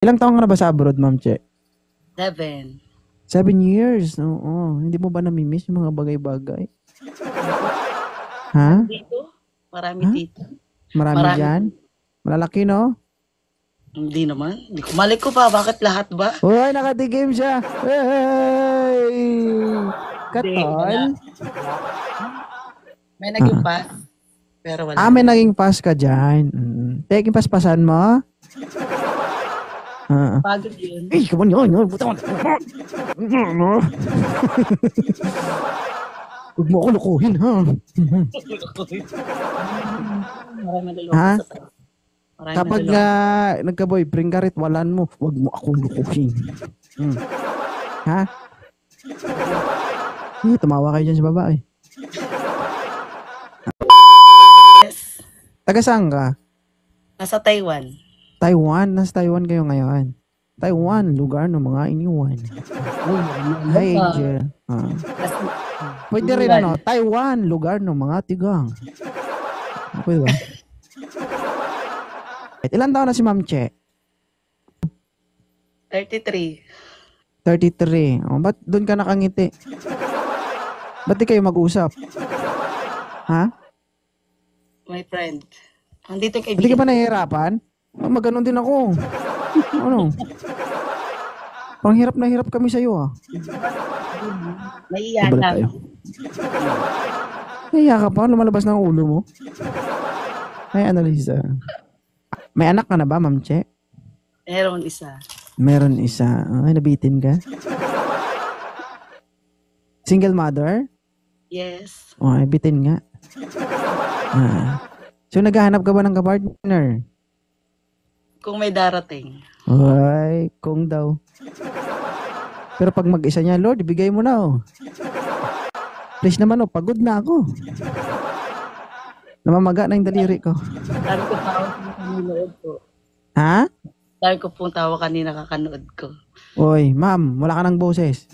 Ilang taon ka na ba sa abroad, Ma'am Che? 7. 7 years. Oo. Hindi mo ba nami-miss yung mga bagay-bagay? Ha? Dito, marami Ha? dito. Marami Marami. dyan? Malalaki, no? Hindi naman. Hindi ko mali ko pa. Bakit lahat ba? Uy, nakatikim siya! Hey! Hindi, wala. Katol? May naging Ah. pass, pero wala May na. naging pass ka dyan. Teki, paspasan mo? Pagod yun. Eh, come on, yun. Buta mo. Huwag mo ako lukuhin, ha? Marami naluloko Ha? sa tayo. Marami Kapag naluloko. nagka-boyfriend ka, ritwalan mo, huwag mo ako lukuhin. Ha? Tumawa kayo dyan sa babae. Yes. Taga saan ka? Nasa Taiwan. Taiwan. Nasa Taiwan kayo ngayon. Taiwan, lugar ng mga iniwan. Hi, Angel. Pwede rin Taiwan, lugar ng mga tigang. Pwede ba? Ilan taon na si Ma'am Che? 33. 33. Ba't doon ka nakangiti? Ba't di kayo mag-usap? Ha? My friend. Andito yung Hindi ka kaibigan. ba nahihirapan? Maganon din ako. Ano? Parang hirap na hirap kami sa'yo, ah. Naiiyak Balik lang. tayo. Naiiyak ka pa? Lumalabas ng ulo mo? Ay, Annalisa. May anak ka na ba, Ma'am Che? Meron isa. Meron isa. Ay, nabitin ka? Single mother? Yes. Ay, bitin nga. So, naghahanap ka ba ng kapartner? Kung may darating. Ay, kung daw. Pero pag mag-isa niya, Lord, ibigay mo na, oh. Please naman, oh, pagod na ako. Namamaga na yung daliri ko. Dami ko tawa kaninood ko. Ha? Dami ko pong tawa kanina kakanood ko. Oy, ma'am, wala ka ng boses.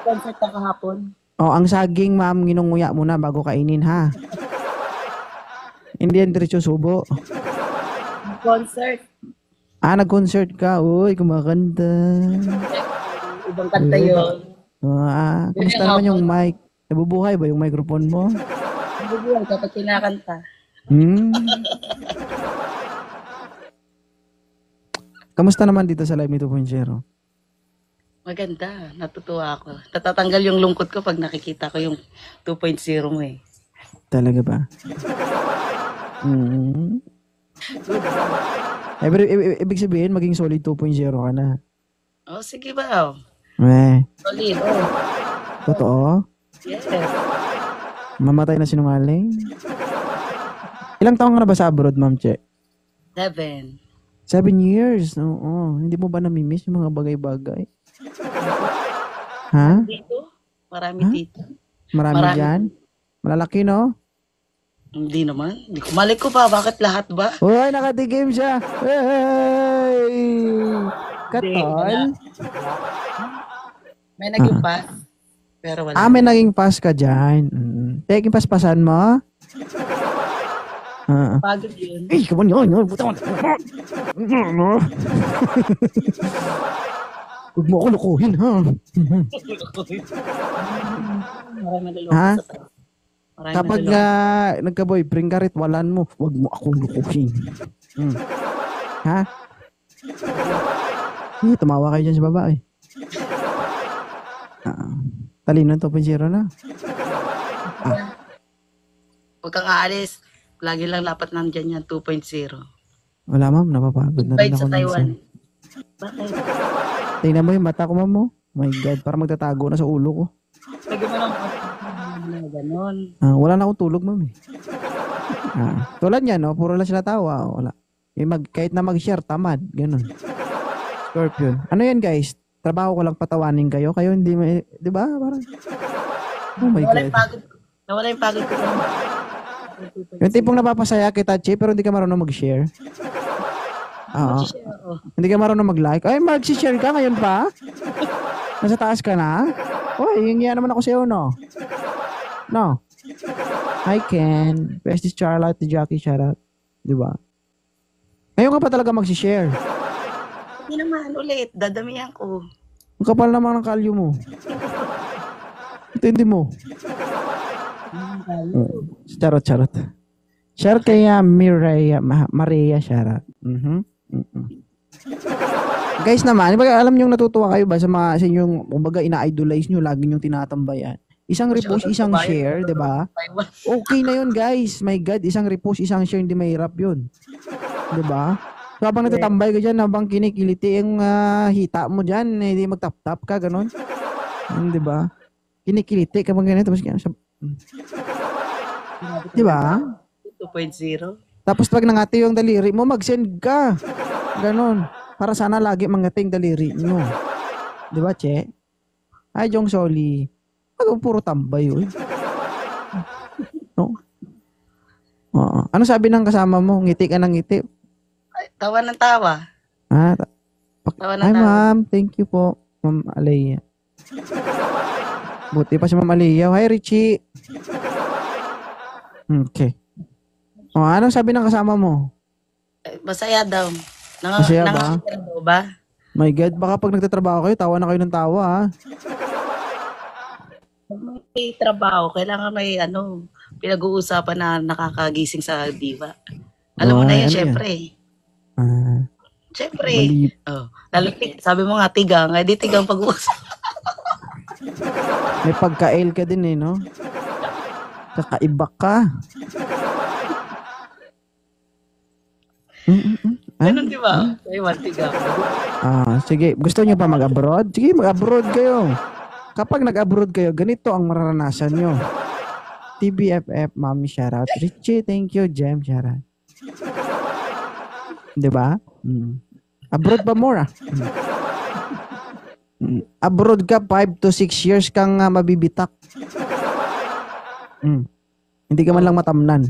Concert na kahapon. Oh, ang saging, ma'am, ginunguya mo na bago kainin, ha? Hindi yan diretso subo. Concert. Nag-concert ka. Uy, kumakanta. Ibang kanta yun. Kumusta naman yung mic? Nabubuhay ba yung microphone mo? Nabubuhay kapag kinakanta. Kamusta naman dito sa Live Me 2.0? Maganda. Natutuwa ako. Natatanggal yung lungkot ko pag nakikita ko yung 2.0 mo eh. Talaga ba? Ibig sabihin, maging solid 2.0 ka na. Oh, sige ba? Solid. Totoo? Yes. Mamatay na sinungaling? Ilang taon ka na ba sa abroad, Ma'am Che? 7. 7 years. Oo. Hindi mo ba nami-miss yung mga bagay-bagay? Ha? Dito? Marami dito. Marami dyan? Malalaki, no? Hindi naman. Hindi ko mali ko pa. Bakit lahat ba? Uy, nakatikim siya! Hey! Katol? May naging pass, pero wala. May naging pass ka dyan. Teki, paspasan mo? Pagod yun. Eh, come on, yun. Buta mo. Huwag mo ako lukuhin, ha? Marami naluloko sa tayo. Kapag nagka-boyfriend ka, ritwalan mo, huwag mo ako lukuhin. Ha? Tumawa kayo dyan sa babae. Talino 2.0 na. Huwag kang aalis. Lagi lang dapat nandyan yan, 2.0. Wala, ma'am. Napapagod na rin Invite ako. sa Taiwan. Minsan. Bakit? Tingnan mo yung mata ko, ma'am, mo. My God, parang magtatago na sa ulo ko. Lagi mo lang ganon. Wala na akong tulog, ma'am. Tulad niya, no? Puro lang sila tawa. Wala. Kahit na mag-share, tamad. Ganon. Scorpion. Ano yan, guys? Trabaho ko lang patawanin kayo. Kayo hindi may... Di ba? Parang... Oh my God. Nawala yung pagod ko. Yung tipong napapasaya kita, Che, pero hindi ka marunong mag-share. Hindi ka marunong mag-like. Ay, mag-share ka ngayon pa? Nasa taas ka na? Uy, hingihan naman ako sa'yo, no? No? Hi, Ken. Bestie Charlotte, the Jackie, shout out. Diba? Ngayon ka pa talaga mag-share. Hindi naman ulit, dadamihan ko. Ang kapal naman ng kalyo mo. Intindi mo. Charot, charot. Charot kaya Maria, charot. Guys naman, baga, alam niyo natutuwa kayo ba sa mga sa inyong, kumbaga ina-idolize niyo, lagi niyo tinatambayan. Isang repost, isang share, 'di ba? Okay na 'yun, guys. My God, isang repost, isang share, hindi mahirap 'yun. 'Di ba? So, habang natatambay ka diyan, habang kinikiliti yung hita mo diyan, hindi magtap-tap ka ganun. 'Di ba? Kinikiliti ka bang ganito, tapos 'di ba? 2.0. Tapos pag nangati yung daliri mo, mag-send ka. Ganon. Para sana lagi mangating daliri mo. Di ba, Che? Ay, Jong Soli. Puro tambay yun. No? Oo. Ano sabi ng kasama mo? Ngiti ka ng ngiti. Ay, tawa ng tawa. Ah, Tawa ng Hi, tawa. ma'am. Thank you po, Ma'am Alaya. Buti pa si Ma'am Alaya. Hi, Richie. Okay. Oh, anong sabi ng kasama mo? Masaya daw. Masaya ba? Nangangakita daw ba? My God, baka pag nagtatrabaho kayo, tawa na kayo ng tawa, ha? Pag may trabaho, kailangan may pinag-uusapan na nakakagising sa diva. Alam mo na yun, Ano yan? syempre. Syempre. Mali. Oh, lalo, sabi mo nga, tigang. Di tigang pag-uusap. May pagka-L ka din eh, no? Kakaiba ka. Ganun, di ba? Ayun, tigang. Sige. Gusto niyo pa mag-abroad? Sige, mag-abroad kayo. Kapag nag-abroad kayo, ganito ang mararanasan nyo. TBFF, Mami, shoutout. Richie, thank you. Jem, shoutout. Diba? Abroad pa more, Abroad ka, 5 to 6 years kang mabibitak. Hindi ka man lang matamnan.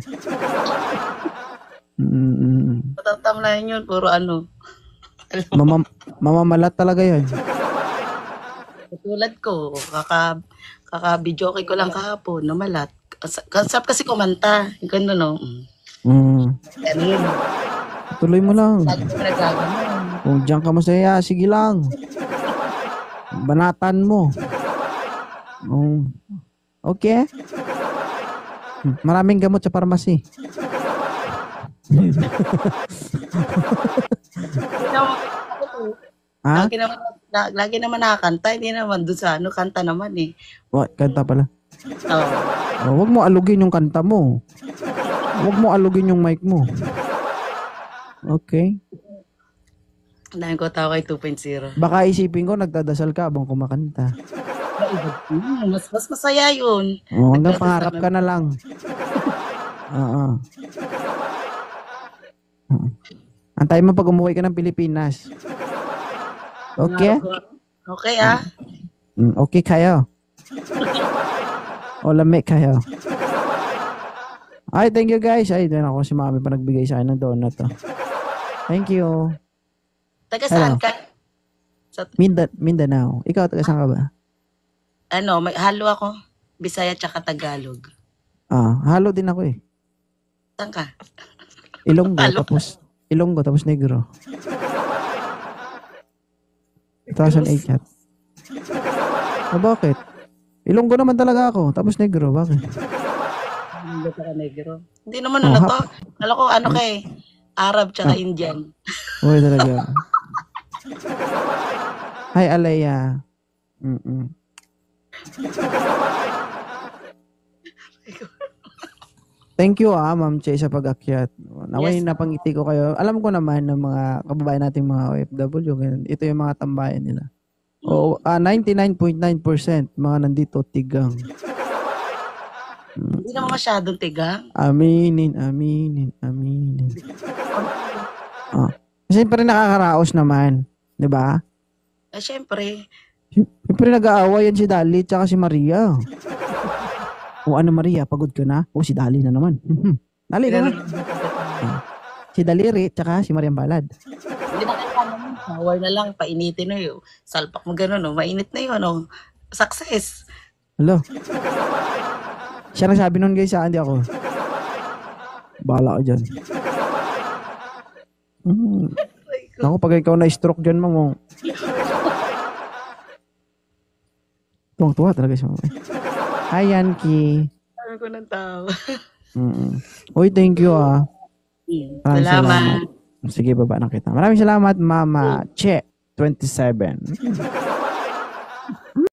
Matatamlayan yun, puro Mamamalat talaga yun. Tulad ko, kaka-videoke ko lang kahapon, namalat. Kasap kasi kumanta. Ganun, no? Ano yun? Tuloy mo lang. Lagi ko nagaganon. Kung diyan ka masaya, sige lang. Banatan mo. Okay? Maraming gamot sa pharmacy. Ha? Lagi naman nakakanta, hindi naman doon sa kanta naman eh. Kanta pala. Oo. Huwag mo alugin yung kanta mo. Huwag mo alugin yung mic mo. Okay? Dahil ko tao kay 2.0. Baka isipin ko, nagdadasal ka habang kumakanta. Mas masaya yun. Hanggang pangarap ka na lang. Antay mo pag umuwi ka ng Pilipinas. Okay? Okay, Okay kayo. O lamig kayo. Ay, thank you guys. Ay, din ako si Mami pa nagbigay sa akin ng donut to. Thank you. Taga saan ka? Mindanao. Ikaw, taga saan ka ba? May halo ako. Bisaya tsaka Tagalog. Halo din ako eh. Saan ka? Ilonggo tapos Negro. 2008 chat. Bakit? Ilonggo naman talaga ako, tapos Negro, bakit? Hindi ka Negro. Hindi naman to. Alam ko kay Arab tsaka Indian. Uy, talaga. Hi, Alaya. Thank you Ma'am Che sa pag-akyat. Naway napangiti ko kayo. Alam ko naman ng mga kababayan nating mga OFW, ganun. Ito yung mga tambayan nila. 99.9% mga nandito tigang. Hindi naman masyadong tigang. Aminin. Kasi pa rin nakakaraos naman. 'Di ba? Siyempre. Siyempre nag-aaway yan si Dali tsaka si Maria. Ano Maria, pagod ka na? Si Dali na naman. Dali ka na. Si Daliri tsaka si Mariam Balad. Hindi na kailangan power na lang, painitin na yun. Salpak mo gano'n, mainit na yun, Success. Hello. Siya nagsabi nun guys, hindi ako. Bahala ka dyan. Ako, pag ikaw na-stroke dyan, ma'am, tuwang-tuwa talaga siya, ma'am. Hi, Yanki. Sabi ko ng tao. Uy, thank you, Maraming Salamat. Sige, baba na kita. Maraming salamat, Mama Che 27.